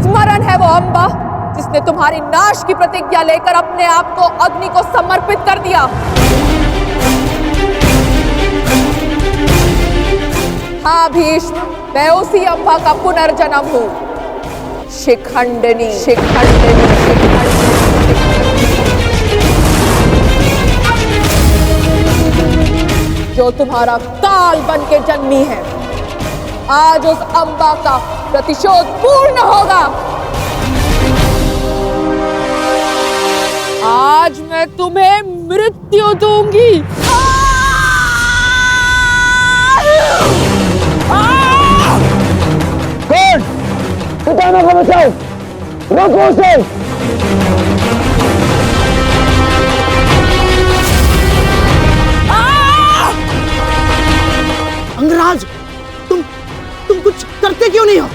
स्मरण है वो अम्बा जिसने तुम्हारी नाश की प्रतिज्ञा लेकर अपने आप को अग्नि को समर्पित कर दिया। हाँ भीष्म, मैं उसी अम्बा का पुनर्जन्म हूं। शिखंडिनी, शिखंडिनी, शिखंडिनी। जो तुम्हारा काल बन के जन्मी है, आज उस अम्बा का प्रतिशोध पूर्ण होगा। आज मैं तुम्हें मृत्यु दूंगी। कौन? पितामह को बचाओ, रोको उसे। अंगराज, तुम कुछ करते क्यों नहीं हो?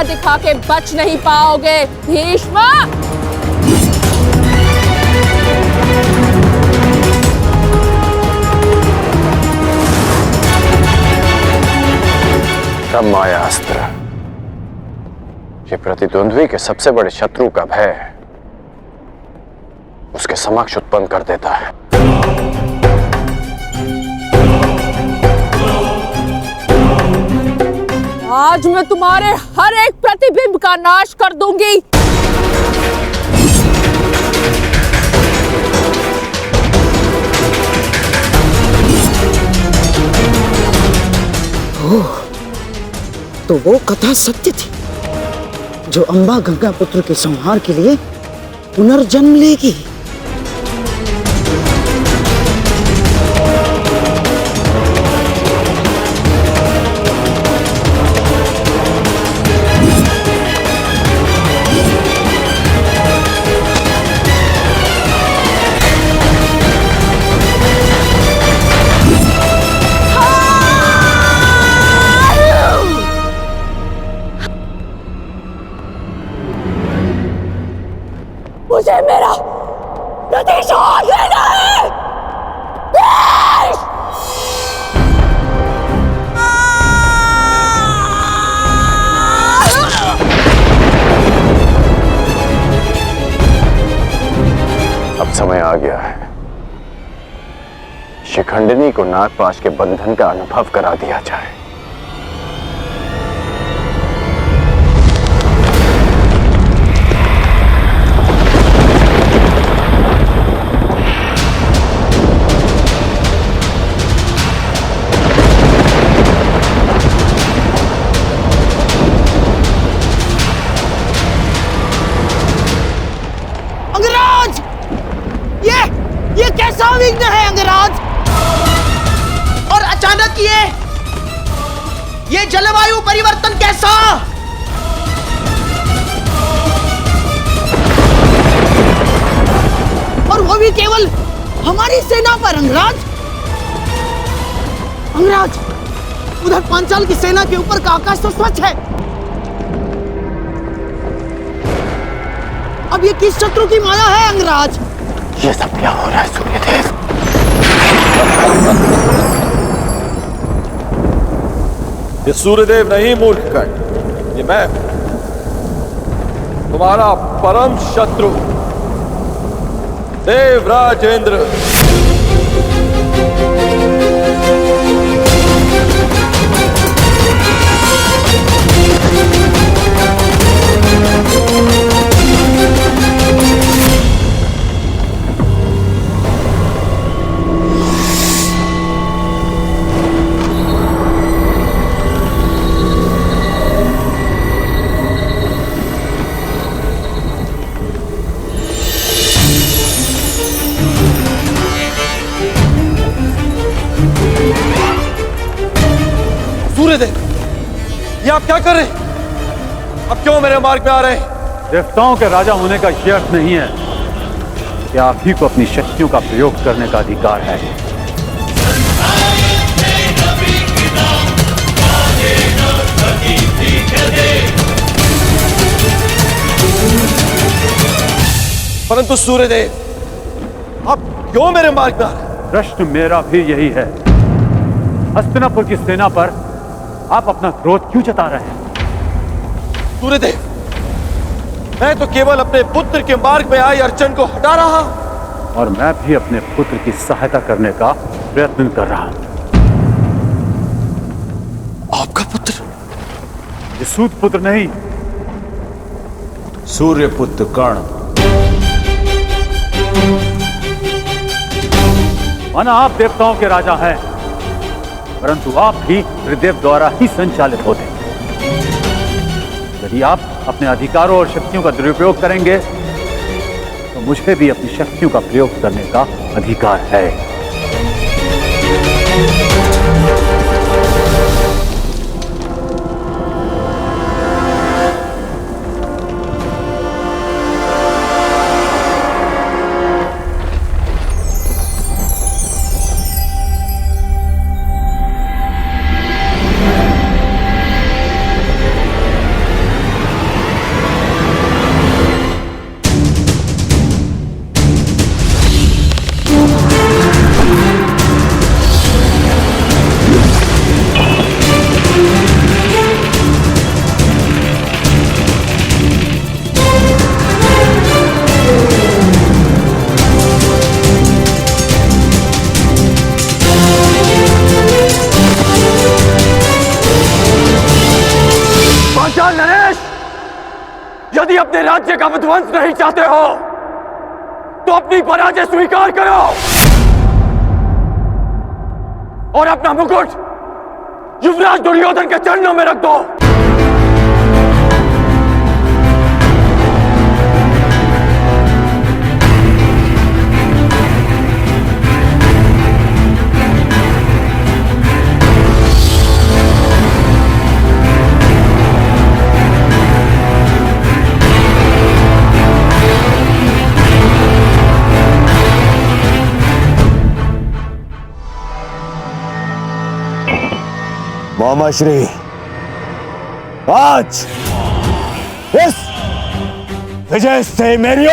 दिखा के बच नहीं पाओगे भीष्म। तब माया अस्त्र ये प्रतिद्वंद्वी के सबसे बड़े शत्रु का भय उसके समक्ष उत्पन्न कर देता है। आज मैं तुम्हारे हर एक प्रतिबिंब का नाश कर दूंगी। ओह, तो वो कथा सत्य थी जो अम्बा गंगा पुत्र के संहार के लिए पुनर्जन्म लेगी। मुझे मेरा प्रतिशोध लेना है। अब समय आ गया है, शिखंडिनी को नागपाश के बंधन का अनुभव करा दिया जाए। ये कैसा विघ्न है अंगराज? और अचानक ये जलवायु परिवर्तन कैसा? और वो भी केवल हमारी सेना पर अंगराज। अंगराज, उधर पांचाल की सेना के ऊपर का आकाश तो स्वच्छ है। अब ये किस शत्रु की माया है अंगराज? ये सब क्या हो रहा है सूर्यदेव? ये सूर्यदेव नहीं मूर्खकर्ण, ये मैं तुम्हारा परम शत्रु देवराज इंद्र। सूर्यदेव, ये आप क्या कर रहे हैं? अब क्यों मेरे मार्ग में आ रहे हैं? देवताओं के राजा होने का ये अर्थ नहीं है कि आप ही को अपनी शक्तियों का प्रयोग करने का अधिकार है। परंतु सूर्यदेव, आप क्यों मेरे मार्ग में आ रहे हैं? प्रश्न मेरा भी यही है। हस्तिनापुर की सेना पर आप अपना क्रोध क्यों जता रहे हैं? सूर्यदेव, मैं तो केवल अपने पुत्र के मार्ग में आए अर्चन को हटा रहा, और मैं भी अपने पुत्र की सहायता करने का प्रयत्न कर रहा हूं। आपका पुत्र? ये सूत पुत्र नहीं, सूर्यपुत्र कर्ण। माना आप देवताओं के राजा हैं, परंतु आप भी त्रिदेव द्वारा ही संचालित होते हैं। यदि आप अपने अधिकारों और शक्तियों का दुरुपयोग करेंगे तो मुझे भी अपनी शक्तियों का प्रयोग करने का अधिकार है। यदि अपने राज्य का विध्वंस नहीं चाहते हो तो अपनी पराजय स्वीकार करो और अपना मुकुट युवराज दुर्योधन के चरणों में रख दो। मामा श्री, आज इस विजय से मेरी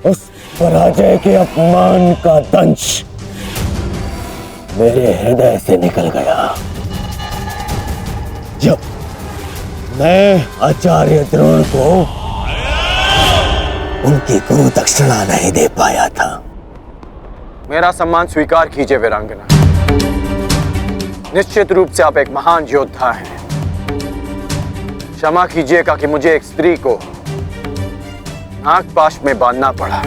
उस पराजय के अपमान का दंश मेरे हृदय से निकल गया। जब मैं आचार्य द्रोण को उनकी गुरु दक्षिणा नहीं दे पाया था। मेरा सम्मान स्वीकार कीजिए वीरांगना। निश्चित रूप से आप एक महान योद्धा हैं। क्षमा कीजिएगा कि मुझे एक स्त्री को नागपाश में बांधना पड़ा।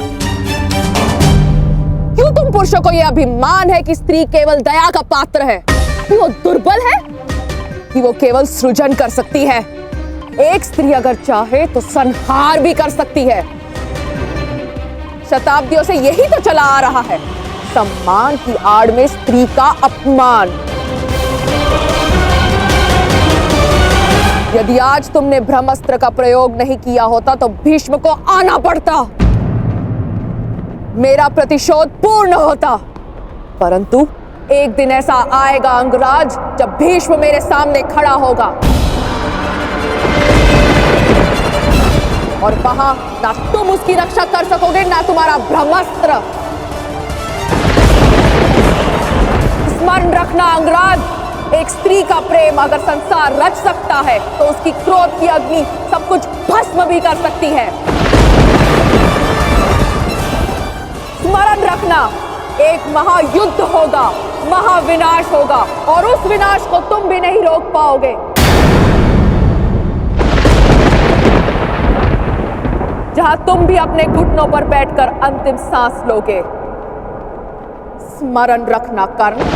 क्यों तुम पुरुषों को यह अभिमान है कि स्त्री केवल दया का पात्र है, कि वो दुर्बल है, कि वो केवल सृजन कर सकती है? एक स्त्री अगर चाहे तो संहार भी कर सकती है। शताब्दियों से यही तो चला आ रहा है, सम्मान की आड़ में स्त्री का अपमान। यदि आज तुमने ब्रह्मास्त्र का प्रयोग नहीं किया होता तो भीष्म को आना पड़ता, मेरा प्रतिशोध पूर्ण होता। परंतु एक दिन ऐसा आएगा अंगराज, जब भीष्म मेरे सामने खड़ा होगा और वहां ना तुम उसकी रक्षा कर सकोगे ना तुम्हारा ब्रह्मास्त्र। स्मरण रखना अंगराज, एक स्त्री का प्रेम अगर संसार रच सकता है तो उसकी क्रोध की अग्नि सब कुछ भस्म भी कर सकती है। स्मरण रखना, एक महायुद्ध होगा, महाविनाश होगा, और उस विनाश को तुम भी नहीं रोक पाओगे। जहां तुम भी अपने घुटनों पर बैठकर अंतिम सांस लोगे। स्मरण रखना कर्ण।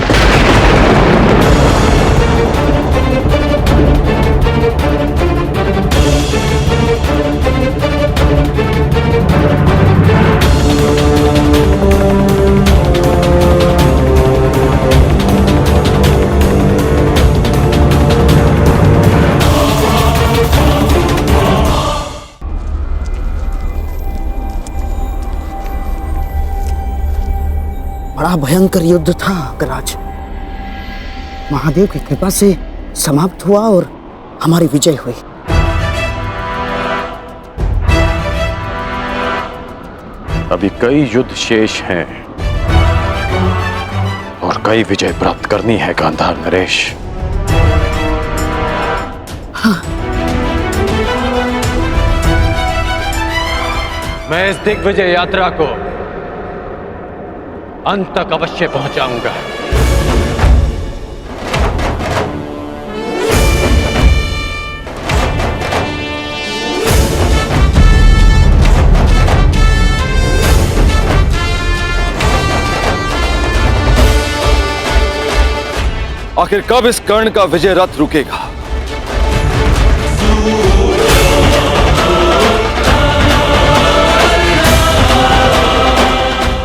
बड़ा भयंकर युद्ध था अग्रराज। महादेव की कृपा से समाप्त हुआ और हमारी विजय हुई। अभी कई युद्ध शेष हैं और कई विजय प्राप्त करनी है गांधार नरेश। हाँ। मैं इस दिग्विजय यात्रा को अंत तक अवश्य पहुंचाऊंगा। आखिर कब इस कर्ण का विजय रथ रुकेगा?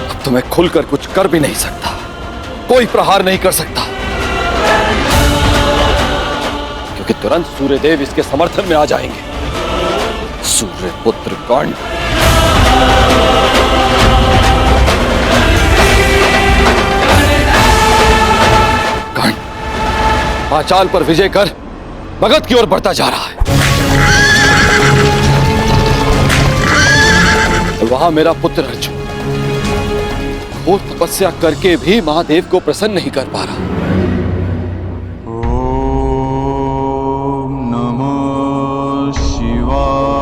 अब तो मैं खुलकर कुछ कर भी नहीं सकता, कोई प्रहार नहीं कर सकता, क्योंकि तुरंत सूर्यदेव इसके समर्थन में आ जाएंगे। सूर्यपुत्र कर्ण पांचाल पर विजय कर मगध की ओर बढ़ता जा रहा है। और वहां मेरा पुत्र अर्जुन घोर तपस्या करके भी महादेव को प्रसन्न नहीं कर पा रहा। ओम नमः शिवाय।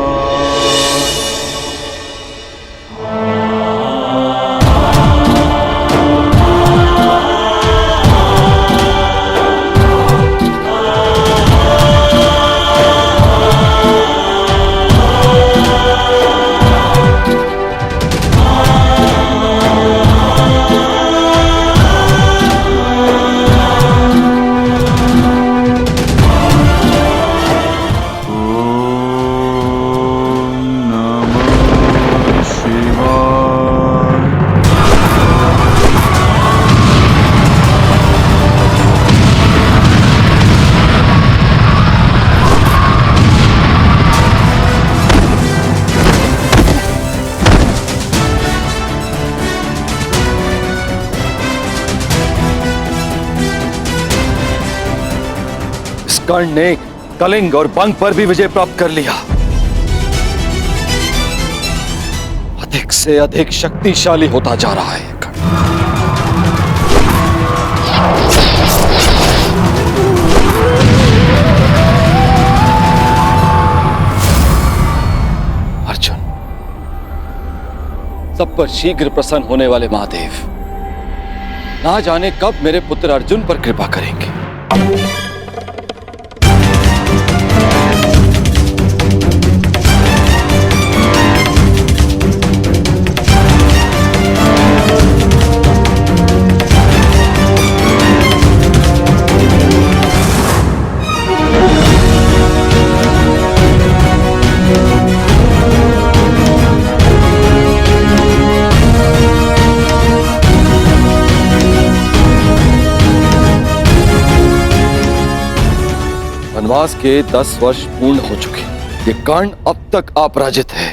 कर्ण ने कलिंग और बंग पर भी विजय प्राप्त कर लिया। अधिक से अधिक शक्तिशाली होता जा रहा है अर्जुन। सब पर शीघ्र प्रसन्न होने वाले महादेव ना जाने कब मेरे पुत्र अर्जुन पर कृपा करेंगे। वनवास के 10 वर्ष पूर्ण हो चुके। ये कर्ण अब तक अपराजित है,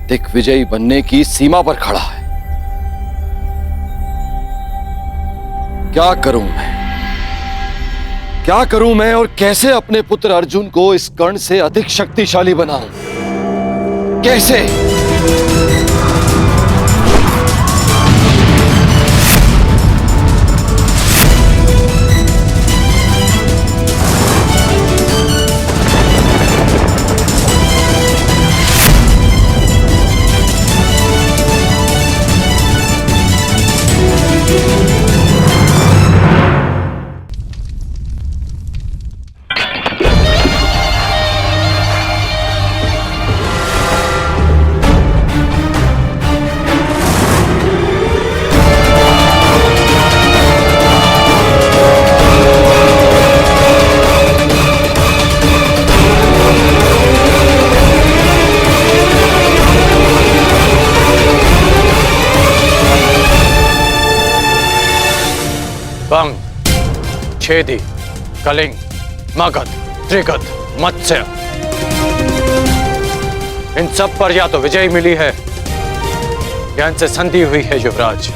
दिग्विजयी बनने की सीमा पर खड़ा है। क्या करूं मैं और कैसे अपने पुत्र अर्जुन को इस कर्ण से अधिक शक्तिशाली बनाऊं? कैसे? बंग, छेदी, कलिंग, मगध, त्रिगत, मत्स्य, इन सब पर या तो विजय मिली है या इनसे संधि हुई है युवराज।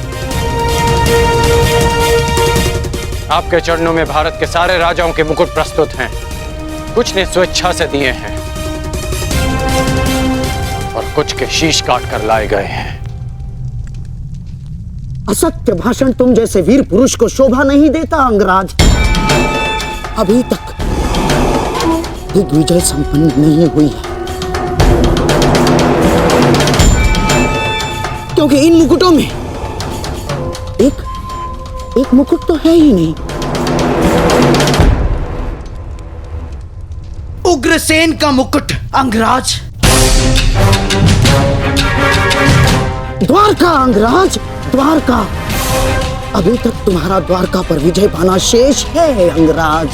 आपके चरणों में भारत के सारे राजाओं के मुकुट प्रस्तुत हैं। कुछ ने स्वेच्छा से दिए हैं और कुछ के शीश काट कर लाए गए हैं। असत्य भाषण तुम जैसे वीर पुरुष को शोभा नहीं देता अंगराज। अभी तक दिग्विजय संपन्न नहीं हुई है, क्योंकि इन मुकुटों में एक मुकुट तो है ही नहीं। उग्रसेन का मुकुट अंगराज। द्वारका अंगराज, द्वारका। अभी तक तुम्हारा द्वारका पर विजय पाना शेष है अंगराज।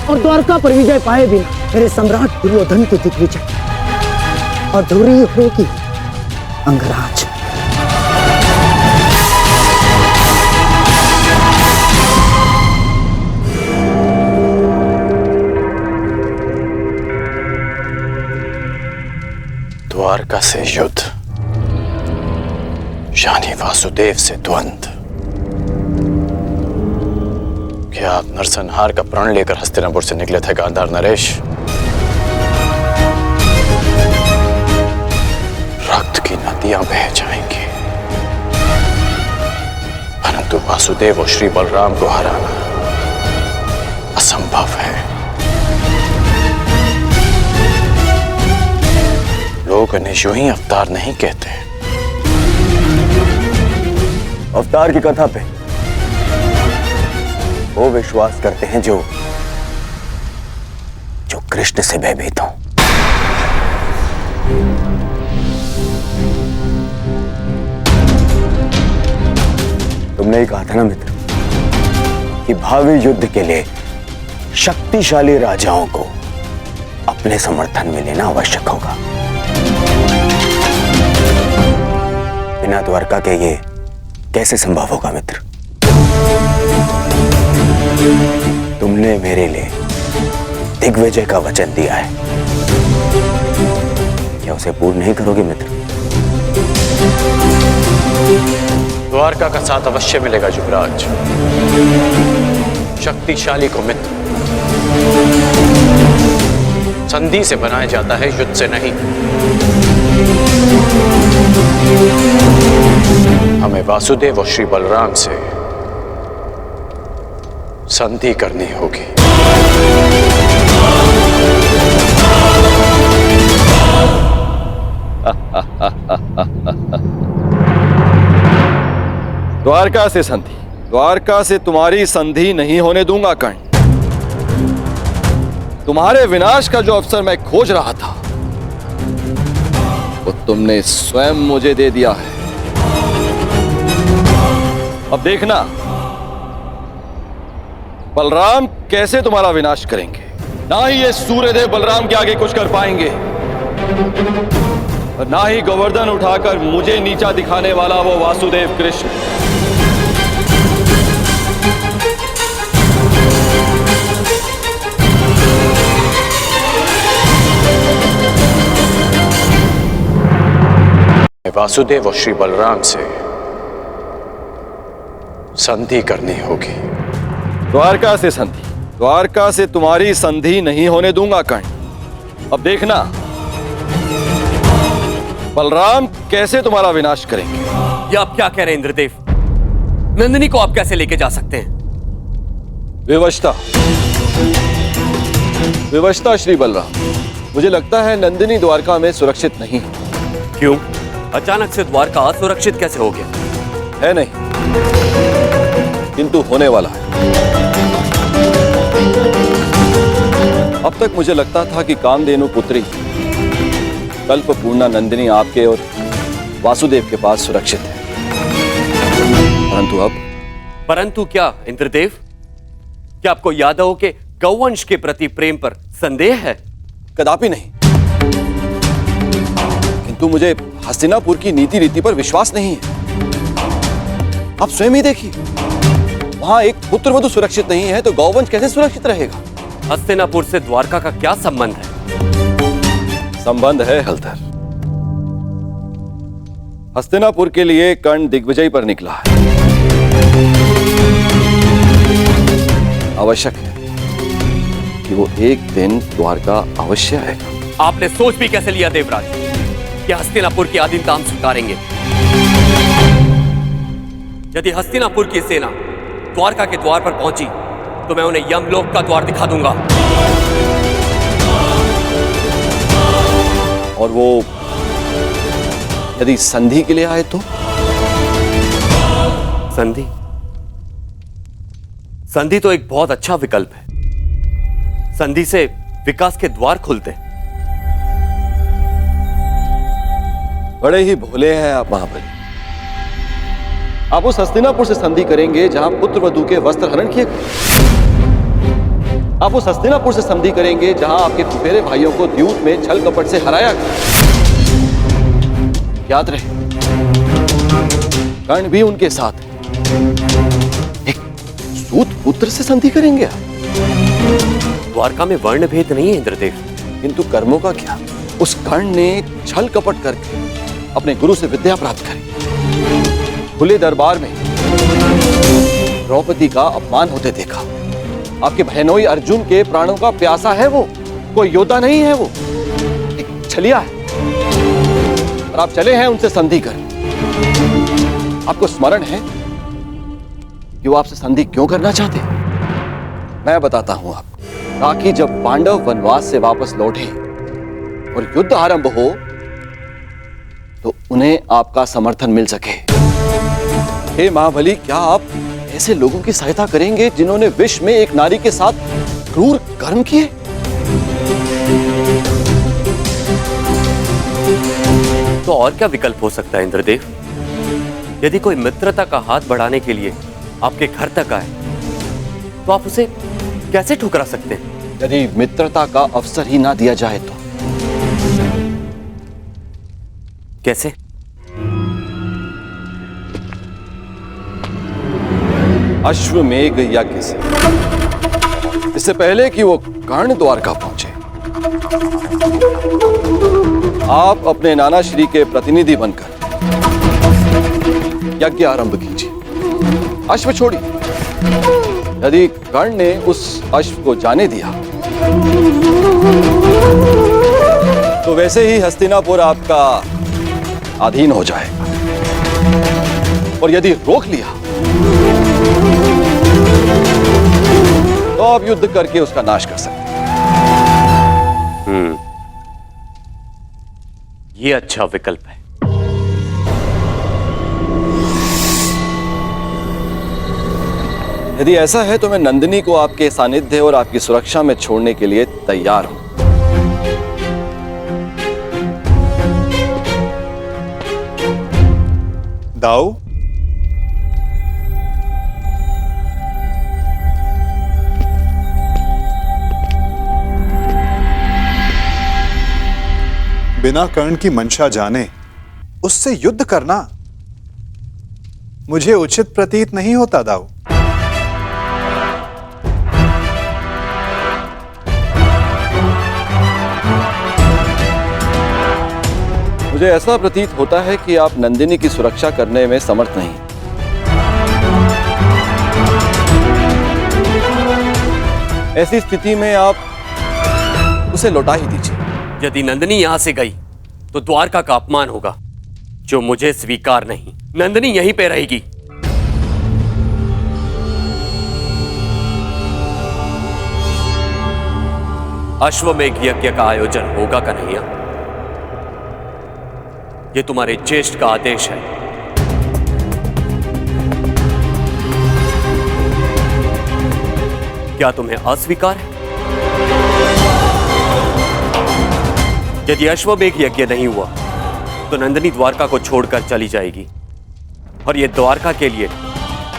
और द्वारका पर विजय पाए बिना मेरे सम्राट दुर्योधन की दिग्विजय अधूरी होगी अंगराज। द्वारका से युद्ध यानी वासुदेव से द्वंद्व। क्या आप नरसंहार का प्रण लेकर हस्तिनापुर से निकले थे गांधार नरेश? रक्त की नदियां बह जाएंगी, परंतु वासुदेव और श्री बलराम को हराना असंभव है। लोग इन्हें यूं ही अवतार नहीं कहते। अवतार की कथा पे वो विश्वास करते हैं जो कृष्ण से भयभीत हो। तुमने ही कहा था ना मित्र कि भावी युद्ध के लिए शक्तिशाली राजाओं को अपने समर्थन में लेना आवश्यक होगा। बिना द्वारका के ये कैसे संभव होगा मित्र? तुमने मेरे लिए दिग्विजय का वचन दिया है, क्या उसे पूर्ण नहीं करोगे मित्र? द्वारका का साथ अवश्य मिलेगा युवराज। शक्तिशाली को मित्र संधि से बनाया जाता है, युद्ध से नहीं। हमें वासुदेव और श्री बलराम से संधि करनी होगी। द्वारका से संधि? द्वारका से तुम्हारी संधि नहीं होने दूंगा कर्ण। तुम्हारे विनाश का जो अवसर मैं खोज रहा था वो तुमने स्वयं मुझे दे दिया है। अब देखना बलराम कैसे तुम्हारा विनाश करेंगे। ना ही ये सूर्यदेव बलराम के आगे कुछ कर पाएंगे और ना ही गोवर्धन उठाकर मुझे नीचा दिखाने वाला वो वासुदेव कृष्ण। वासुदेव और श्री बलराम से संधि करनी होगी। द्वारका से संधि? द्वारका से तुम्हारी संधि नहीं होने दूंगा कर्ण। अब देखना बलराम कैसे तुम्हारा विनाश करेंगे। ये आप क्या कह रहे हैं इंद्रदेव? नंदिनी को आप कैसे लेके जा सकते हैं? विवशता, विवशता श्री बलराम। मुझे लगता है नंदिनी द्वारका में सुरक्षित नहीं। क्यों? अचानक से द्वारका असुरक्षित कैसे हो गया? है नहीं, किंतु होने वाला है। अब तक मुझे लगता था कि कामधेनु पुत्री कल्पपूर्णा नंदिनी आपके और वासुदेव के पास सुरक्षित है, परंतु अब? परंतु क्या इंद्रदेव? क्या आपको यादवों के गौवंश के प्रति प्रेम पर संदेह है? कदापि नहीं, किंतु मुझे हस्तिनापुर की नीति रीति पर विश्वास नहीं है। आप स्वयं ही देखिए, वहां एक पुत्र वधु सुरक्षित नहीं है तो गौवंश कैसे सुरक्षित रहेगा? हस्तिनापुर से द्वारका का क्या संबंध है? संबंध है हलधर। हस्तिनापुर के लिए कर्ण दिग्विजय पर निकला है। आवश्यक है कि वो एक दिन द्वारका अवश्य आएगा। आपने सोच भी कैसे लिया देवराज कि हस्तिनापुर की अधीनता हम स्वीकारेंगे? यदि हस्तिनापुर की सेना द्वारका के द्वार पर पहुंची तो मैं उन्हें यमलोक का द्वार दिखा दूंगा। और वो यदि संधि के लिए आए तो? संधि? संधि तो एक बहुत अच्छा विकल्प है। संधि से विकास के द्वार खुलते हैं। बड़े ही भोले हैं आप महाबली। आप उस हस्तिनापुर से संधि करेंगे जहां पुत्र वधू के वस्त्र हरण किए गए। आप उस हस्तिनापुर से संधि करेंगे जहां आपके फुफेरे भाइयों को द्यूत में छल कपट से हराया गया। याद रहे, कर्ण भी उनके साथ है। एक सूत पुत्र से संधि करेंगे आप? द्वारका में वर्ण भेद नहीं है इंद्रदेव। किंतु कर्मों का क्या? उस कर्ण ने छल कपट करके अपने गुरु से विद्या प्राप्त करी। खुले दरबार में द्रौपदी का अपमान होते देखा। आपके बहनोई अर्जुन के प्राणों का प्यासा है वो, कोई योद्धा नहीं है वो, एक छलिया है। और आप चले हैं उनसे संधि कर। आपको स्मरण है कि वो आपसे संधि क्यों करना चाहते? मैं बताता हूं आपको, ताकि जब पांडव वनवास से वापस लौटे और युद्ध आरंभ हो तो उन्हें आपका समर्थन मिल सके। हे महाबली, क्या आप ऐसे लोगों की सहायता करेंगे जिन्होंने विश्व में एक नारी के साथ क्रूर कर्म किए? तो और क्या विकल्प हो सकता है इंद्रदेव? यदि कोई मित्रता का हाथ बढ़ाने के लिए आपके घर तक आए तो आप उसे कैसे ठुकरा सकते हैं? यदि मित्रता का अवसर ही ना दिया जाए तो? कैसे? अश्वमेघ यज्ञ से, इससे पहले कि वो कर्ण द्वारका पहुंचे, आप अपने नाना श्री के प्रतिनिधि बनकर यज्ञ आरंभ कीजिए। अश्व छोड़िए। यदि कर्ण ने उस अश्व को जाने दिया तो वैसे ही हस्तिनापुर आपका अधीन हो जाएगा। और यदि रोक लिया तो आप युद्ध करके उसका नाश कर सकते हैं। ये अच्छा विकल्प है। यदि ऐसा है तो मैं नंदिनी को आपके सानिध्य और आपकी सुरक्षा में छोड़ने के लिए तैयार हूं। दाऊ, बिना कर्ण की मंशा जाने उससे युद्ध करना मुझे उचित प्रतीत नहीं होता दाऊ। मुझे ऐसा प्रतीत होता है कि आप नंदिनी की सुरक्षा करने में समर्थ नहीं। ऐसी स्थिति में आप उसे लौटा ही दीजिए। यदि नंदिनी यहां से गई तो द्वारका का अपमान होगा, जो मुझे स्वीकार नहीं। नंदिनी यहीं पे रहेगी। अश्वमेघ यज्ञ का आयोजन होगा कन्हैया। ये तुम्हारे ज्येष्ठ का आदेश है। क्या तुम्हें अस्वीकार है? यदि अश्वमेघ यज्ञ नहीं हुआ तो नंदिनी द्वारका को छोड़कर चली जाएगी और यह द्वारका के लिए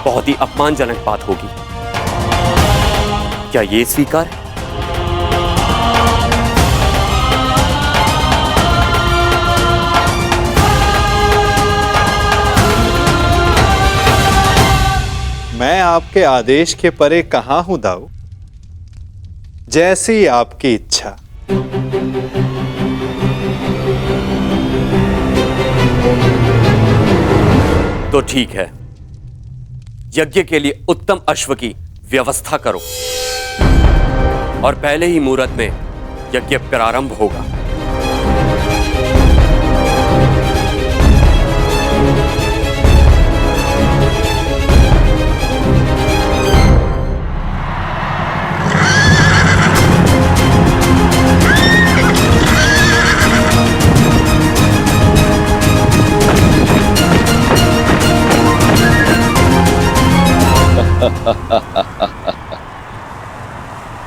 बहुत ही अपमानजनक बात होगी। क्या यह स्वीकार है? मैं आपके आदेश के परे कहां हूं दाऊ। जैसी आपकी इच्छा। तो ठीक है, यज्ञ के लिए उत्तम अश्व की व्यवस्था करो और पहले ही मुहूर्त में यज्ञ प्रारंभ होगा।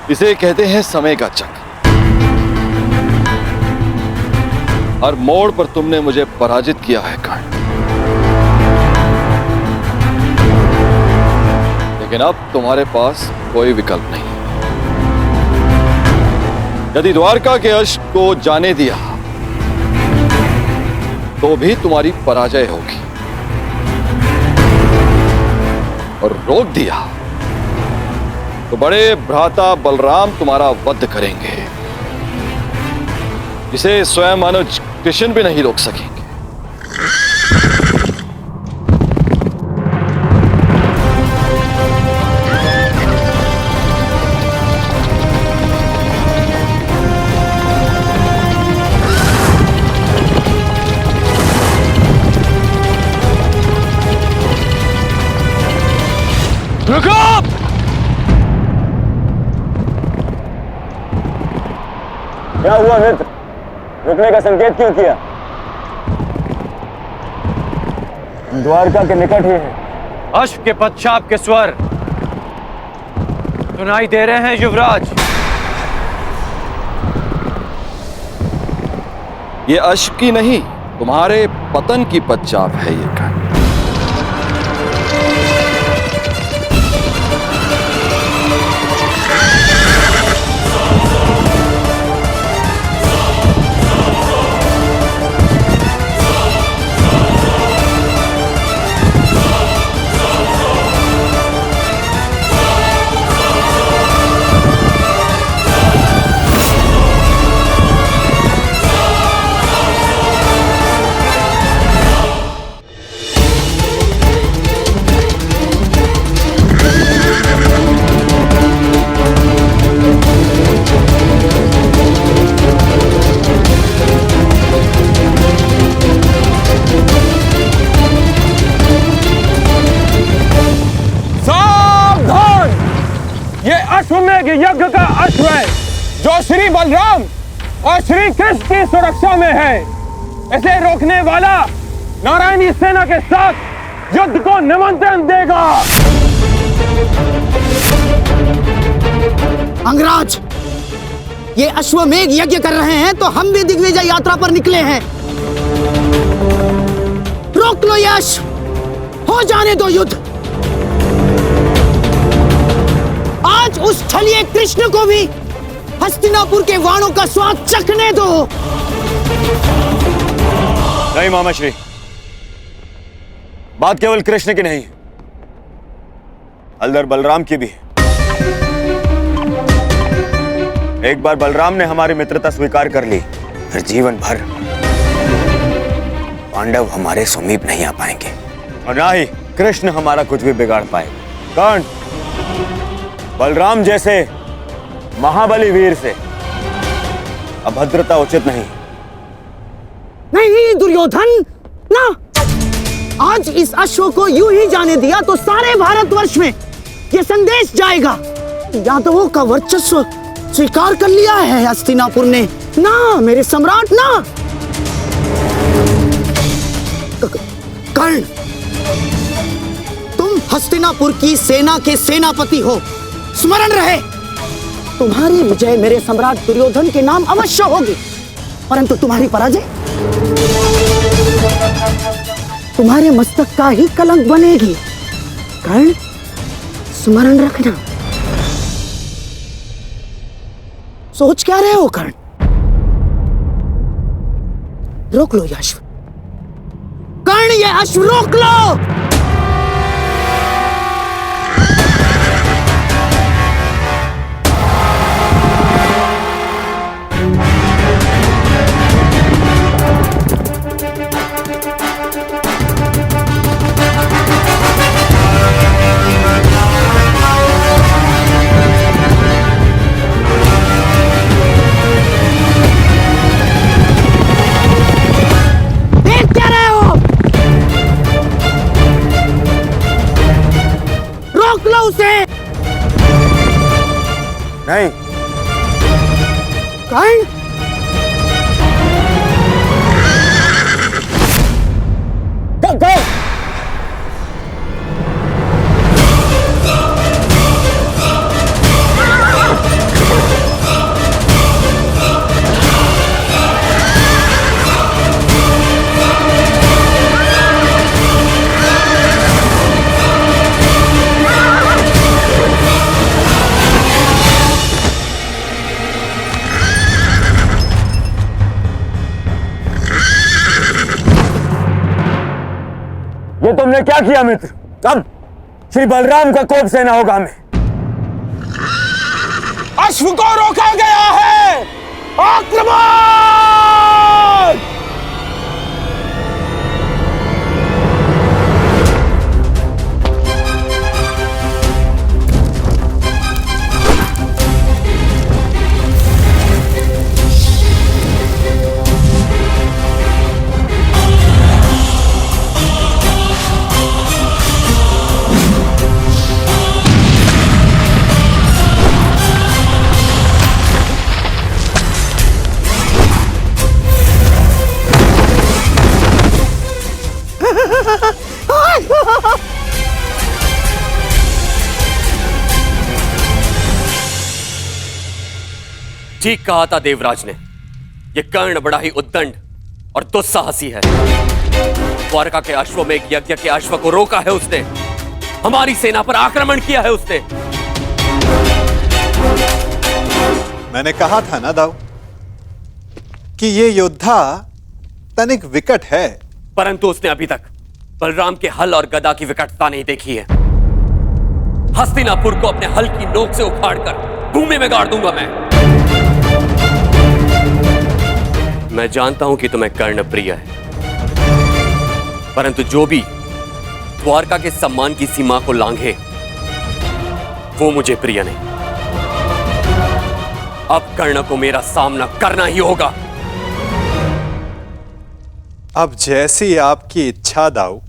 इसे कहते हैं समय का चक्र। हर मोड़ पर तुमने मुझे पराजित किया है कर्ण, लेकिन अब तुम्हारे पास कोई विकल्प नहीं। यदि द्वारका के अश्व को जाने दिया तो भी तुम्हारी पराजय होगी, और रोक दिया तो बड़े भ्राता बलराम तुम्हारा वध करेंगे, जिसे स्वयं अनुज कृष्ण भी नहीं रोक सकेंगे। रुको! क्या हुआ मित्र? रुकने का संकेत क्यों किया? द्वारका के निकट ही है। अश्व के पश्चात के स्वर सुनाई दे रहे हैं युवराज। ये अश्व की नहीं, तुम्हारे पतन की पश्चात है ये कर्ण। अश्वमेध यज्ञ का अश्व है जो श्री बलराम और श्री कृष्ण की सुरक्षा में है। इसे रोकने वाला नारायणी सेना के साथ युद्ध को निमंत्रण देगा। अंगराज, ये अश्वमेध यज्ञ कर रहे हैं तो हम भी दिग्विजय यात्रा पर निकले हैं। रोक लो ये अश्व, हो जाने दो युद्ध। आज उस छलिए कृष्ण को भी हस्तिनापुर के वाणों का स्वाद चखने दो। नहीं मामाश्री, बात केवल कृष्ण की नहीं, हलधर बलराम की भी है। एक बार बलराम ने हमारी मित्रता स्वीकार कर ली, फिर जीवन भर पांडव हमारे समीप नहीं आ पाएंगे और ना ही कृष्ण हमारा कुछ भी बिगाड़ पाएगा। कर्ण, बलराम जैसे महाबली वीर से अभद्रता उचित नहीं। नहीं दुर्योधन, ना। आज इस अश्व को यूं ही जाने दिया तो सारे भारतवर्ष में यह संदेश जाएगा, यादवों का वर्चस्व स्वीकार कर लिया है हस्तिनापुर ने। ना मेरे सम्राट, ना। कर्ण, तुम हस्तिनापुर की सेना के सेनापति हो, स्मरण रहे। तुम्हारी विजय मेरे सम्राट दुर्योधन के नाम अवश्य होगी, परंतु तुम्हारी पराजय तुम्हारे मस्तक का ही कलंक बनेगी। कर्ण, स्मरण रखना। सोच क्या रहे हो कर्ण? रोक लो यह अश्व। कर्ण, यह अश्व रोक लो। मुझे। नहीं। कर्ण, ये तुमने क्या किया मित्र? कब श्री बलराम का कोप सेना होगा हमें? अश्व को रोका गया है। आक्रमण! ठीक कहा था देवराज ने। यह कर्ण बड़ा ही उद्दंड और दुस्साहसी है। द्वारका के अश्वों में एक यज्ञ के अश्व को रोका है उसने। हमारी सेना पर आक्रमण किया है उसने। मैंने कहा था ना दाऊ कि ये योद्धा तनिक विकट है। परंतु उसने अभी तक बलराम के हल और गदा की विकटता नहीं देखी है। हस्तिनापुर को अपने हल की नोक से उखाड़कर भूमि में गाड़ दूंगा मैं जानता हूं कि तुम्हें कर्ण प्रिय है, परंतु जो भी द्वारका के सम्मान की सीमा को लांघे वो मुझे प्रिय नहीं। अब कर्ण को मेरा सामना करना ही होगा। अब जैसी आपकी इच्छा दाऊ।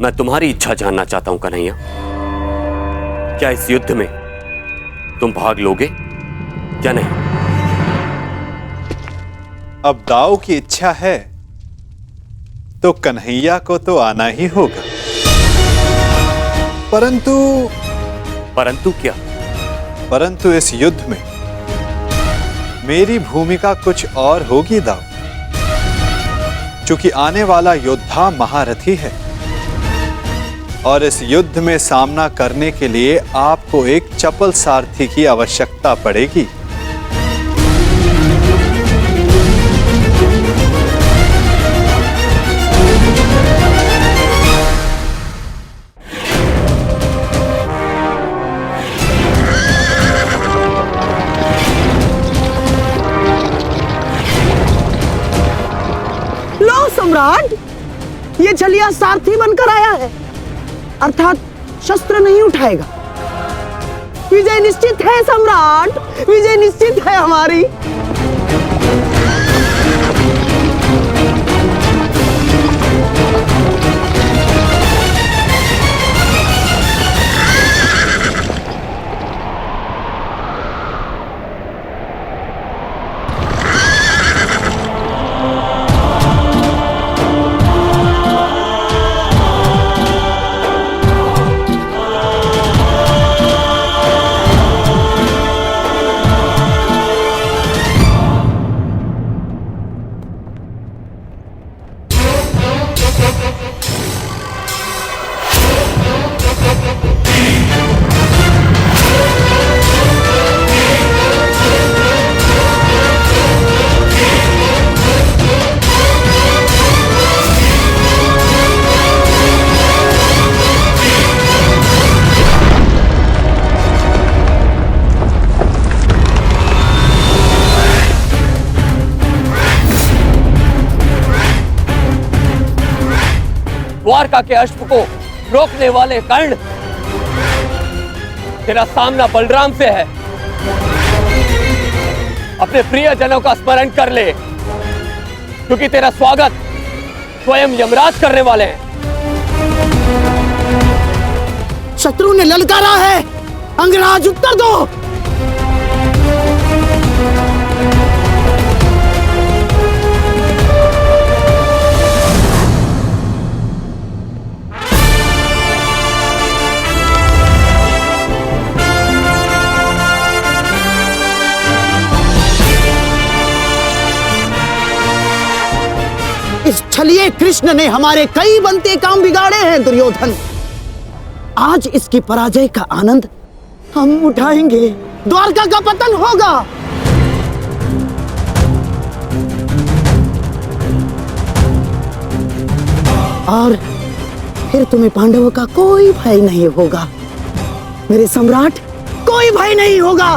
मैं तुम्हारी इच्छा जानना चाहता हूं कन्हैया। क्या इस युद्ध में तुम भाग लोगे या नहीं? अब दाऊ की इच्छा है तो कन्हैया को तो आना ही होगा। परंतु क्या? परंतु इस युद्ध में मेरी भूमिका कुछ और होगी दाऊ, क्योंकि आने वाला योद्धा महारथी है और इस युद्ध में सामना करने के लिए आपको एक चपल सारथी की आवश्यकता पड़ेगी। लो सम्राट, ये छलिया सारथी बनकर आया है, अर्थात शस्त्र नहीं उठाएगा। विजय निश्चित है सम्राट, विजय निश्चित है हमारी। द्वारका के अश्व को रोकने वाले कर्ण, तेरा सामना बलराम से है। अपने प्रियजनों का स्मरण कर ले, क्योंकि तेरा स्वागत स्वयं यमराज करने वाले हैं। शत्रु ने ललकारा है। अंगराज उत्तर दो। इस छलिए कृष्ण ने हमारे कई बनते काम बिगाड़े हैं दुर्योधन। आज इसकी पराजय का आनंद हम उठाएंगे। द्वारका का पतन होगा। और फिर तुम्हें पांडवों का कोई भय नहीं होगा। मेरे सम्राट, कोई भय नहीं होगा।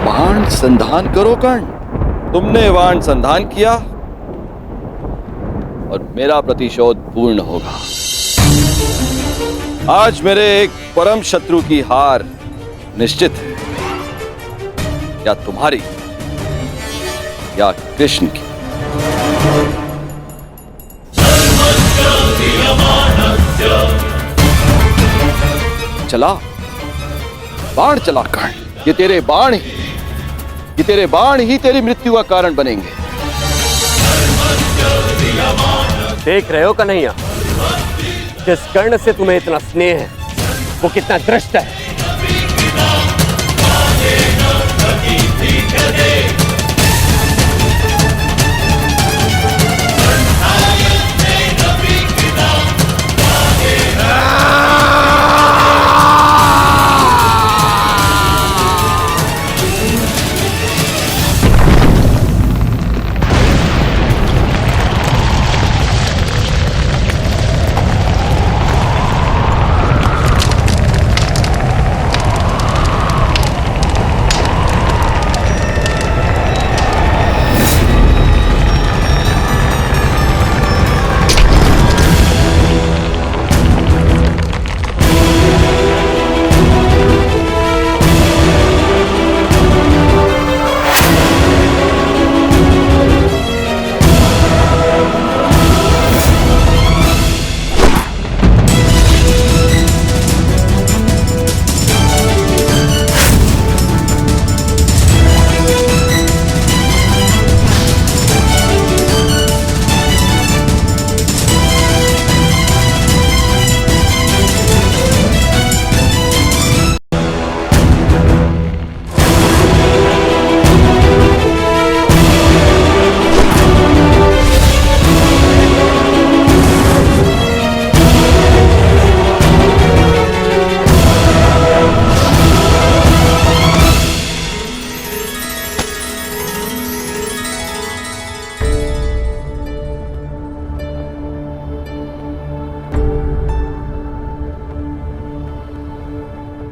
बाण संधान करो कर्ण। तुमने बाण संधान किया और मेरा प्रतिशोध पूर्ण होगा। आज मेरे एक परम शत्रु की हार निश्चित है, या तुम्हारी या कृष्ण की। चला बाण चला कर्ण। ये तेरे बाण ही तेरी मृत्यु का कारण बनेंगे। देख रहे हो कन्हैया, जिस कर्ण से तुम्हें इतना स्नेह है वो कितना दृष्ट है।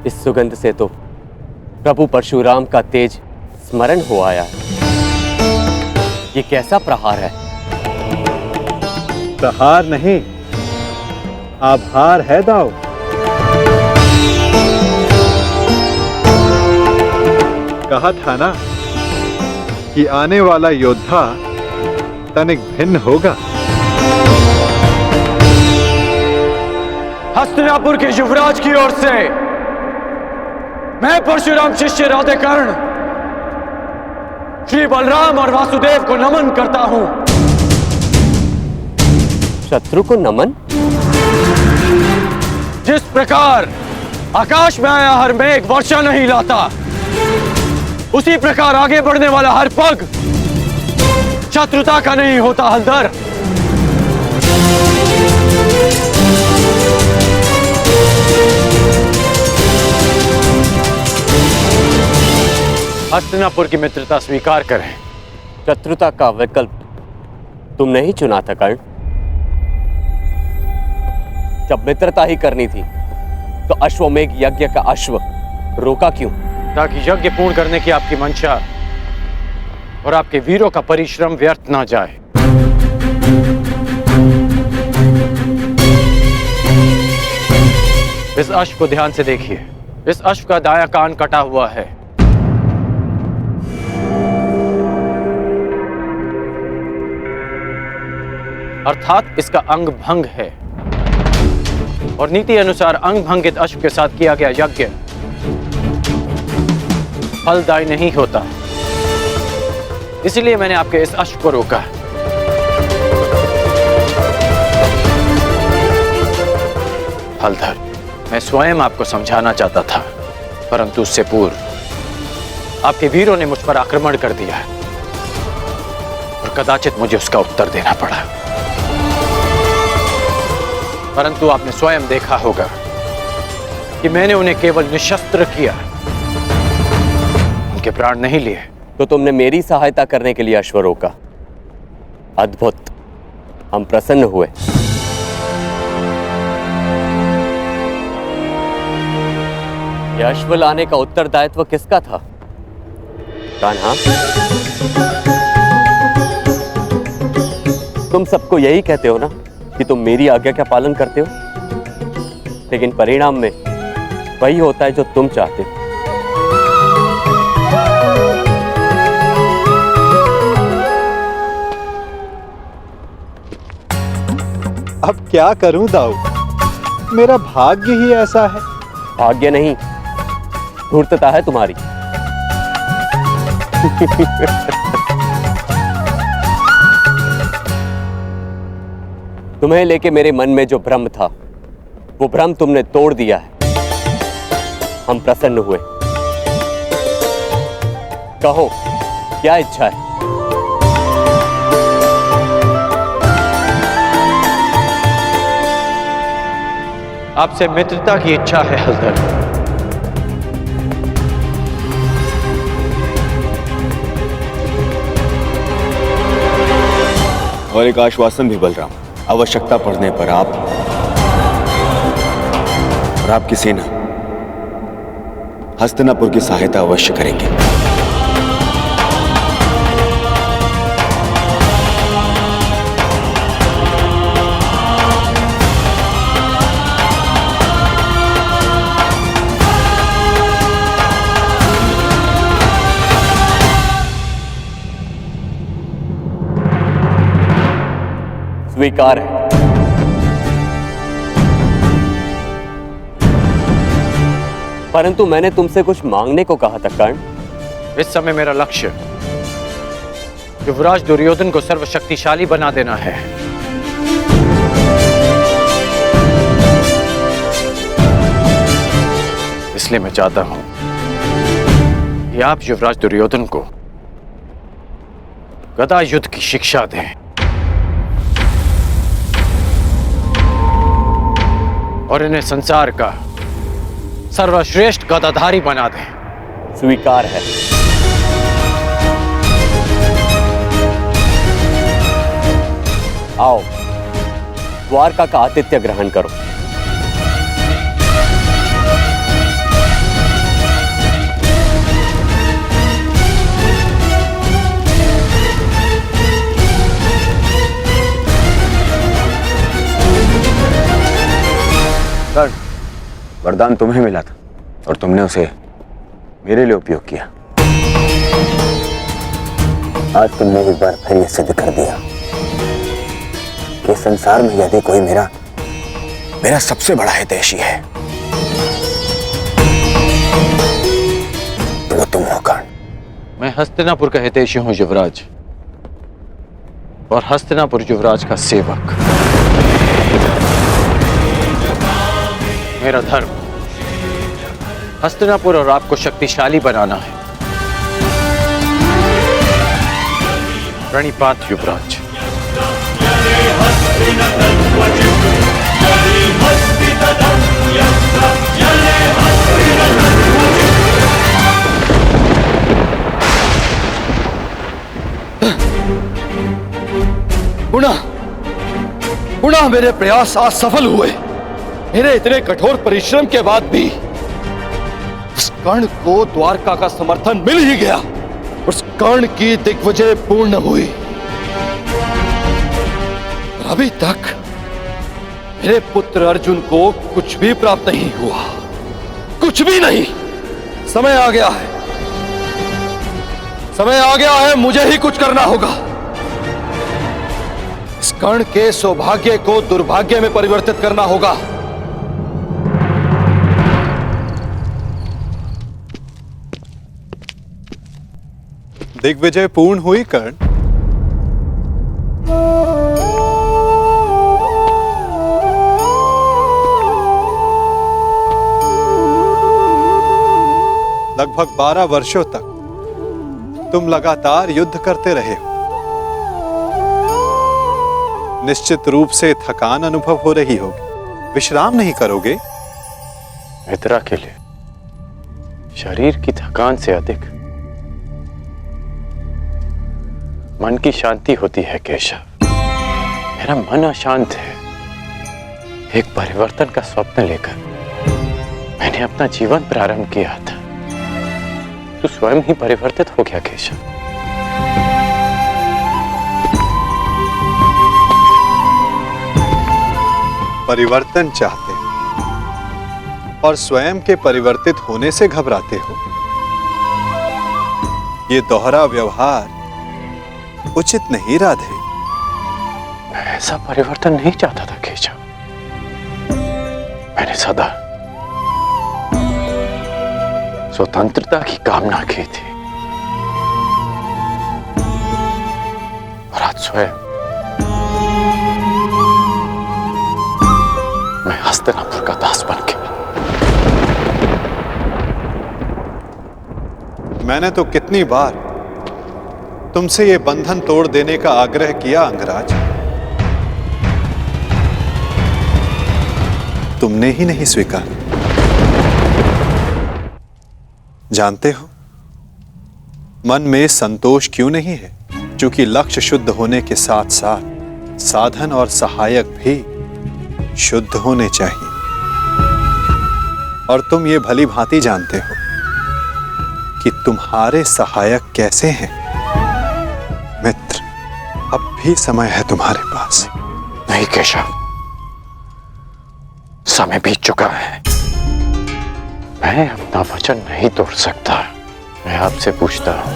इस सुगंध से तो प्रभु परशुराम का तेज स्मरण हो आया है। ये कैसा प्रहार है? प्रहार नहीं, आभार है दाऊ। कहा था ना कि आने वाला योद्धा तनिक भिन्न होगा। हस्तिनापुर के युवराज की ओर से मैं परशुराम शिष्य राधेकर्ण श्री बलराम और वासुदेव को नमन करता हूं। शत्रु को नमन? जिस प्रकार आकाश में आया हर मेघ वर्षा नहीं लाता, उसी प्रकार आगे बढ़ने वाला हर पग शत्रुता का नहीं होता हलदर। हस्तिनापुर की मित्रता स्वीकार करें। शत्रुता का विकल्प तुमने ही चुना था कर्ण। जब मित्रता ही करनी थी तो अश्वमेघ यज्ञ का अश्व रोका क्यों? ताकि यज्ञ पूर्ण करने की आपकी मंशा और आपके वीरों का परिश्रम व्यर्थ ना जाए। इस अश्व को ध्यान से देखिए। इस अश्व का दायां कान कटा हुआ है। अर्थात इसका अंग भंग है, और नीति अनुसार अंग भंगित अश्व के साथ किया गया यज्ञ फलदायी नहीं होता। इसलिए मैंने आपके इस अश्व को रोका। हलधर, मैं स्वयं आपको समझाना चाहता था, परंतु उससे पूर्व आपके वीरों ने मुझ पर आक्रमण कर दिया और कदाचित मुझे उसका उत्तर देना पड़ा। परंतु आपने स्वयं देखा होगा कि मैंने उन्हें केवल निशस्त्र किया, उनके प्राण नहीं लिए। तो तुमने मेरी सहायता करने के लिए अश्व रोका। अद्भुत, हम प्रसन्न हुए। यह अश्व लाने का उत्तरदायित्व किसका था? कान्हा, तुम सबको यही कहते हो ना कि तुम मेरी आज्ञा का पालन करते हो, लेकिन परिणाम में वही होता है जो तुम चाहते हो। अब क्या करूं दाऊ, मेरा भाग्य ही ऐसा है। भाग्य नहीं, धूर्तता है तुम्हारी। तुम्हें लेके मेरे मन में जो भ्रम था, वो भ्रम तुमने तोड़ दिया है। हम प्रसन्न हुए। कहो, क्या इच्छा है? आपसे मित्रता की इच्छा है हलधर। और एक आश्वासन भी बलराम, आवश्यकता पड़ने पर आप और आपकी सेना हस्तिनापुर की सहायता अवश्य करेंगे। स्वीकार है। परंतु मैंने तुमसे कुछ मांगने को कहा था कर्ण। इस समय मेरा लक्ष्य युवराज दुर्योधन को सर्वशक्तिशाली बना देना है। इसलिए मैं चाहता हूं कि आप युवराज दुर्योधन को गदा युद्ध की शिक्षा दें और इन्हें संसार का सर्वश्रेष्ठ गदाधारी बना दें। स्वीकार है। आओ, द्वारका का आतिथ्य ग्रहण करो। वरदान तुम्हें मिला था और तुमने उसे मेरे लिए उपयोग किया। आज तुमने एक बार फिर यह सिद्ध कर दिया कि संसार में यदि कोई मेरा सबसे बड़ा हितैषी है तो वो तुम हो कर्ण। मैं हस्तिनापुर का हितैषी हूं युवराज, और हस्तिनापुर युवराज का सेवक। मेरा धर्म हस्तिनापुर और आपको शक्तिशाली बनाना है। प्रणिपात युवराज। पुनः मेरे प्रयास आज सफल हुए। मेरे इतने कठोर परिश्रम के बाद भी उस कर्ण को द्वारका का समर्थन मिल ही गया। उस कर्ण की दिग्विजय पूर्ण हुई। और अभी तक मेरे पुत्र अर्जुन को कुछ भी प्राप्त नहीं हुआ, कुछ भी नहीं। समय आ गया है, समय आ गया है, मुझे ही कुछ करना होगा। इस कर्ण के सौभाग्य को दुर्भाग्य में परिवर्तित करना होगा। दिग्विजय पूर्ण हुई कर्ण। लगभग 12 वर्षों तक तुम लगातार युद्ध करते रहे हो। निश्चित रूप से थकान अनुभव हो रही होगी। विश्राम नहीं करोगे? मित्रा के लिए शरीर की थकान से अधिक मन की शांति होती है केशव। मेरा मन अशांत है। एक परिवर्तन का स्वप्न लेकर मैंने अपना जीवन प्रारंभ किया था। तू स्वयं ही परिवर्तित हो गया केशव। परिवर्तन चाहते हो और स्वयं के परिवर्तित होने से घबराते हो। ये दोहरा व्यवहार उचित नहीं राधे। मैं ऐसा परिवर्तन नहीं चाहता था केशव। मैंने सदा स्वतंत्रता की कामना की थी और आज स्वयं मैं हस्तिनापुर का दास बन गया। मैंने तो कितनी बार तुमसे ये बंधन तोड़ देने का आग्रह किया अंगराज, तुमने ही नहीं स्वीकारा। जानते हो मन में संतोष क्यों नहीं है? क्योंकि लक्ष्य शुद्ध होने के साथ साथ साधन और सहायक भी शुद्ध होने चाहिए। और तुम ये भली भांति जानते हो कि तुम्हारे सहायक कैसे हैं। मित्र, अब भी समय है तुम्हारे पास। नहीं केशव, समय बीत चुका है। मैं अपना वचन नहीं तोड़ सकता। मैं आपसे पूछता हूं,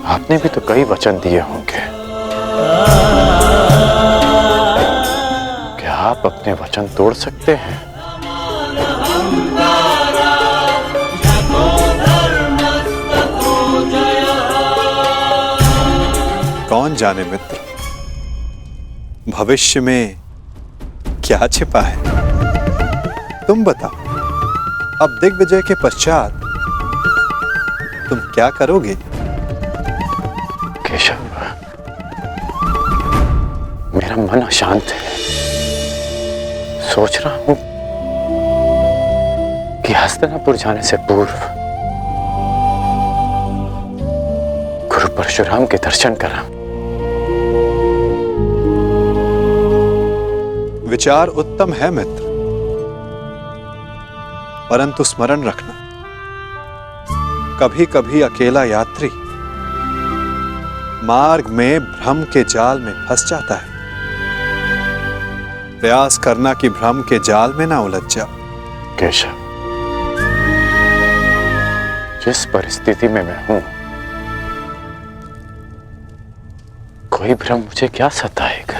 आपने भी तो कई वचन दिए होंगे। क्या आप अपने वचन तोड़ सकते हैं? कौन जाने मित्र, भविष्य में क्या छिपा है। तुम बताओ, अब दिग्विजय के पश्चात तुम क्या करोगे? केशव, मेरा मन अशांत है। सोच रहा हूं कि हस्तिनापुर जाने से पूर्व गुरु परशुराम के दर्शन करा। विचार उत्तम है मित्र, परंतु स्मरण रखना, कभी कभी अकेला यात्री मार्ग में भ्रम के जाल में फंस जाता है। प्रयास करना कि भ्रम के जाल में ना उलझ जाओ। केशव, जिस परिस्थिति में मैं हूं, कोई भ्रम मुझे क्या सताएगा।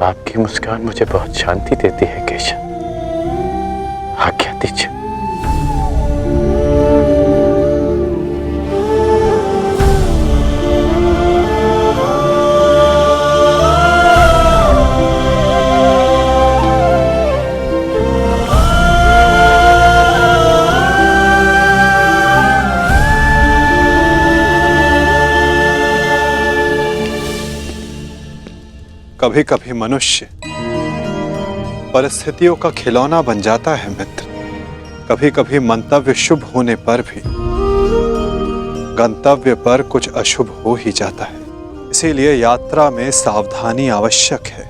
आपकी मुस्कान मुझे बहुत शांति देती है केशव। आज्ञा दीजिए। कभी कभी मनुष्य परिस्थितियों का खिलौना बन जाता है मित्र। कभी कभी मंतव्य शुभ होने पर भी गंतव्य पर कुछ अशुभ हो ही जाता है। इसीलिए यात्रा में सावधानी आवश्यक है।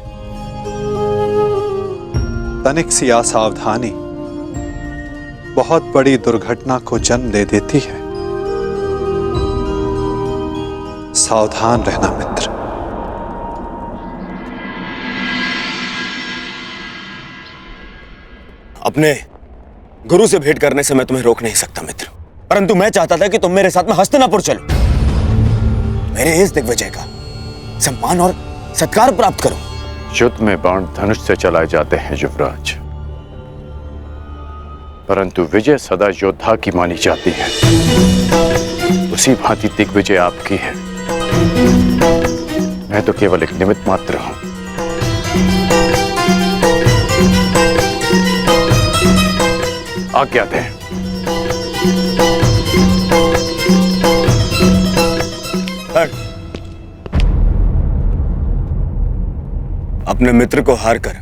तनिक सी असावधानी बहुत बड़ी दुर्घटना को जन्म दे देती है। सावधान रहना मित्र। अपने गुरु से भेंट करने से मैं तुम्हें रोक नहीं सकता मित्र, परंतु मैं चाहता था कि तुम मेरे साथ में हस्तिनापुर चलो, मेरे इस दिग्विजय का सम्मान और सत्कार प्राप्त करो। युद्ध में बाण धनुष से चलाए जाते हैं युवराज, परंतु विजय सदा योद्धा की मानी जाती है। उसी भांति दिग्विजय आपकी है, मैं तो केवल एक निमित्त मात्र हूं। आज्ञा दें। अपने मित्र को हार कर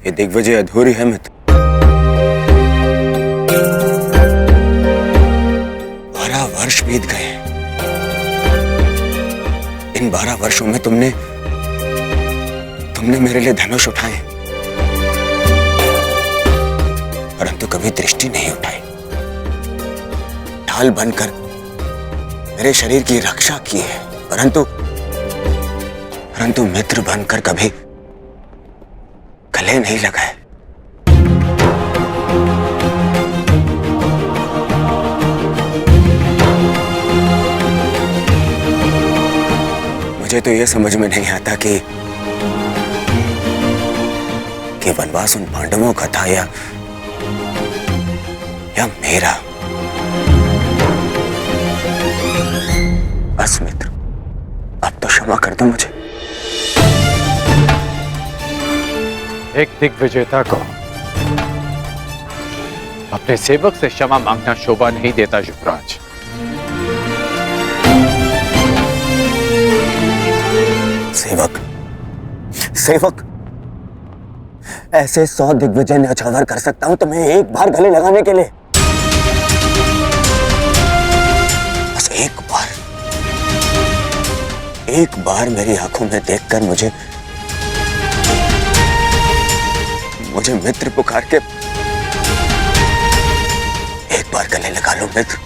ये दिग्विजय अधूरी है मित्र। 12 वर्ष बीत गए। इन 12 वर्षों में तुमने मेरे लिए धनुष उठाए, परंतु कभी दृष्टि नहीं उठाई। ढाल बनकर मेरे शरीर की रक्षा की है, परंतु मित्र बनकर कभी गले नहीं लगाए। मुझे तो यह समझ में नहीं आता कि वनवास उन पांडवों का था या मेरा। बस मित्र, अब तो क्षमा कर दो मुझे। एक दिग्विजेता को अपने सेवक से क्षमा मांगना शोभा नहीं देता युवराज। सेवक ऐसे 100 दिग्विजय न्यौछावर कर सकता हूं तुम्हें एक बार गले लगाने के लिए। बस एक बार मेरी आंखों में देखकर मुझे मित्र पुकार के एक बार गले लगा लो मित्र।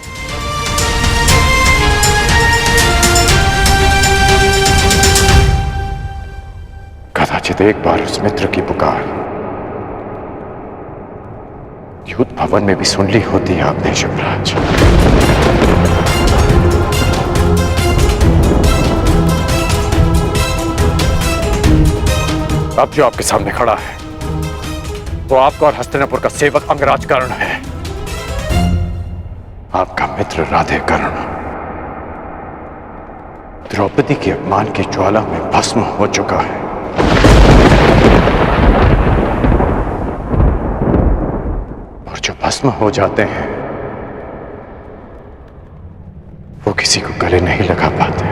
कदाचित एक बार उस मित्र की पुकार युद्ध भवन में भी सुन ली होती है आपने युवराज। अब जो आपके सामने खड़ा है वो आपका और हस्तिनापुर का सेवक अंगराज कर्ण है, आपका मित्र राधे कर्ण। द्रौपदी के अपमान की ज्वाला में भस्म हो चुका है, और जो भस्म हो जाते हैं वो किसी को गले नहीं लगा पाते।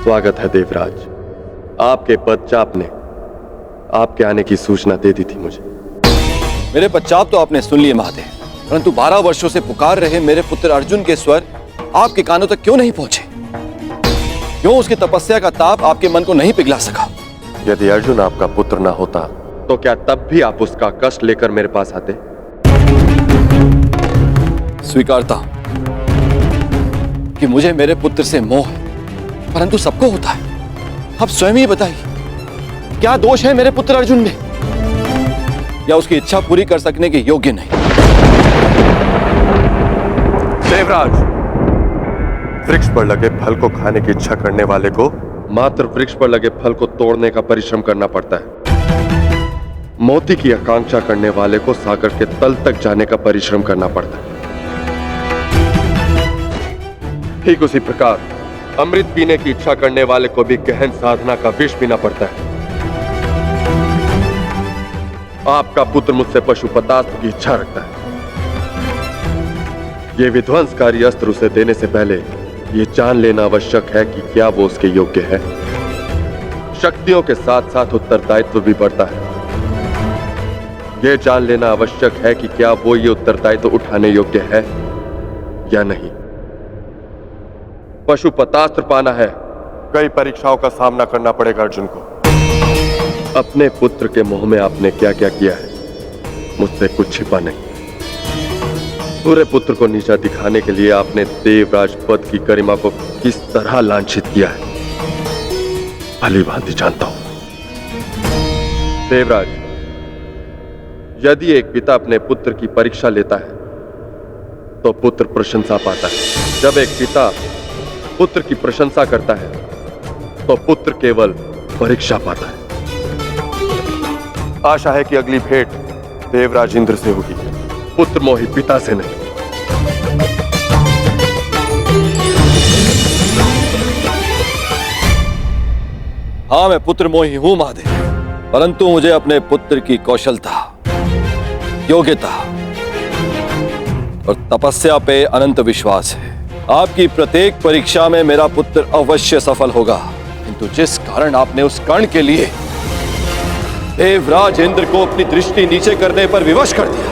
स्वागत है देवराज। आपके पदचाप ने आपके आने की सूचना दे दी थी मुझे। मेरे पदचाप तो आपने सुन लिए महादेव, परंतु 12 वर्षों से पुकार रहे मेरे पुत्र अर्जुन के स्वर आपके कानों तक क्यों नहीं पहुंचे? क्यों उसकी तपस्या का ताप आपके मन को नहीं पिघला सका? यदि अर्जुन आपका पुत्र ना होता तो क्या तब भी आप उसका कष्ट लेकर मेरे पास आते? स्वीकारता हूं कि मुझे मेरे पुत्र से मोह है, परंतु सबको होता है। अब स्वयं ही बताइए, क्या दोष है मेरे पुत्र अर्जुन में, या उसकी इच्छा पूरी कर सकने के योग्य नहीं? देवराज, वृक्ष पर लगे फल को खाने की इच्छा करने वाले को मात्र वृक्ष पर लगे फल को तोड़ने का परिश्रम करना पड़ता है। मोती की आकांक्षा करने वाले को सागर के तल तक जाने का परिश्रम करना पड़ता है। ठीक उसी प्रकार अमृत पीने की इच्छा करने वाले को भी गहन साधना का विष पीना पड़ता है। आपका पुत्र मुझसे पशुपतास्त्र की इच्छा रखता है। ये विध्वंसकारी अस्त्र उसे देने से पहले ये जान लेना आवश्यक है कि क्या वो उसके योग्य है। शक्तियों के साथ साथ उत्तरदायित्व भी बढ़ता है। यह जान लेना आवश्यक है कि क्या वो ये उत्तरदायित्व उठाने योग्य है या नहीं। पशुपतास्त्र पाना है, कई परीक्षाओं का सामना करना पड़ेगा अर्जुन को। अपने पुत्र के मोह में आपने क्या क्या किया है, मुझसे कुछ छिपा नहीं। पूरे पुत्र को नीचा दिखाने के लिए आपने देवराज पद की गरिमा को किस तरह लांछित किया है, भली भांति जानता हूं। देवराज, यदि एक पिता अपने पुत्र की परीक्षा लेता है तो पुत्र प्रशंसा पाता है। जब एक पिता पुत्र की प्रशंसा करता है तो पुत्र केवल परीक्षा पाता है। आशा है कि अगली भेंट देवराज इंद्र से होगी, पुत्र मोही पिता से नहीं। हाँ, मैं पुत्र मोही हूं महादेव, परंतु मुझे अपने पुत्र की कौशलता, योग्यता और तपस्या पे अनंत विश्वास है। आपकी प्रत्येक परीक्षा में मेरा पुत्र अवश्य सफल होगा। किंतु जिस कारण आपने उस कर्ण के लिए देवराज इंद्र को अपनी दृष्टि नीचे करने पर विवश कर दिया,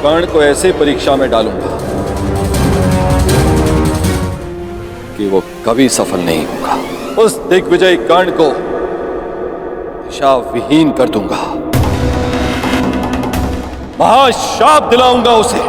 कर्ण को ऐसे परीक्षा में डालूंगा कि वो कभी सफल नहीं होगा। उस दिग्विजय कर्ण को दिशा विहीन कर दूंगा, महाशाप दिलाऊंगा उसे।